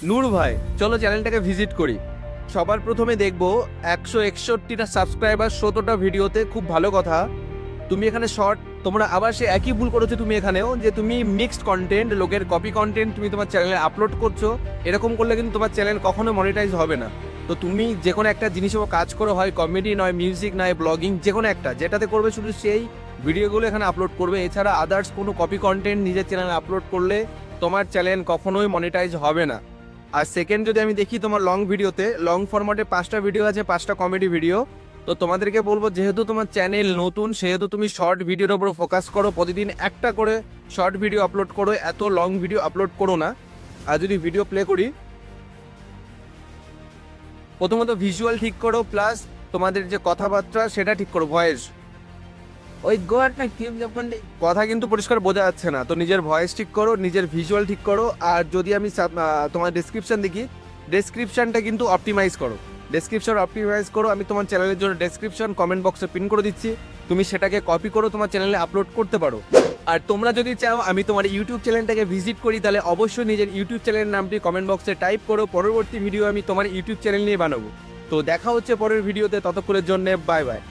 নূর ভাই, চলো চ্যানেলটাকে ভিজিট করি। সবার প্রথমে দেখবো 161টা সাবস্ক্রাইবার 17টা ভিডিওতে, খুব ভালো কথা। তুমি এখানে শর্ট, তোমরা আবার সে একই ভুল করেছো তুমি এখানেও, যে তুমি মিক্সড কন্টেন্ট, লোকের কপি কন্টেন্ট তুমি তোমার চ্যানেলে আপলোড করছো। এরকম করলে কিন্তু তোমার চ্যানেল কখনো মনিটাইজ হবে না। তো তুমি যে কোনো একটা জিনিসের কাজ করো, হয় কমেডি নয় মিউজিক নয় ব্লগিং, যে কোনো একটা যেটাতে করবে শুধু সেই ভিডিওগুলো এখানে আপলোড করবে। এছাড়া আদার্স কোনো কপি কন্টেন্ট নিজের চ্যানেলে আপলোড করলে তোমার চ্যানেল কখনোই মনিটাইজ হবে না। আর সেকেন্ড, যদি আমি দেখি তোমার লং ভিডিওতে, লং ফরম্যাটে 5টা ভিডিও আছে, 5টা কমেডি ভিডিও। তো তোমাদেরকে বলবো, যেহেতু তোমার চ্যানেল নতুন, সেহেতু তুমি শর্ট ভিডিওর উপর ফোকাস করো, প্রতিদিন একটা করে শর্ট ভিডিও আপলোড করো, এত লং ভিডিও আপলোড করো না। আর যদি ভিডিও প্লে করি, প্রথমত ভিজুয়াল ঠিক করো, প্লাস তোমাদের যে কথাবার্তা সেটা ঠিক করো, ভয়েস। ওই গোয়াটা কি যখন কথা কিন্তু পরিষ্কার বোঝা যাচ্ছে না, তো নিজের ভয়েস ঠিক করো, নিজের ভিজুয়াল ঠিক করো। আর যদি আমি তোমার ডেসক্রিপশন দেখি, ডেসক্রিপশনটা কিন্তু অপটিমাইজ করো, ডেসক্রিপশন অপটিমাইজ করো। আমি তোমার চ্যানেলের জন্য ডেসক্রিপশন কমেন্ট বক্সে পিন করে দিচ্ছি, তুমি সেটাকে কপি করো, তোমার চ্যানেলে আপলোড করতে পারো। আর তোমরা যদি চাও আমি তোমার ইউটিউব চ্যানেলটাকে ভিজিট করি, তাহলে অবশ্যই নিজের ইউটিউব চ্যানেলের নামটি কমেন্ট বক্সে টাইপ করো। পরবর্তী ভিডিও আমি তোমার ইউটিউব চ্যানেল নিয়ে বানাবো। তো দেখা হচ্ছে পরের ভিডিওতে, ততক্ষণের জন্য বাই বাই।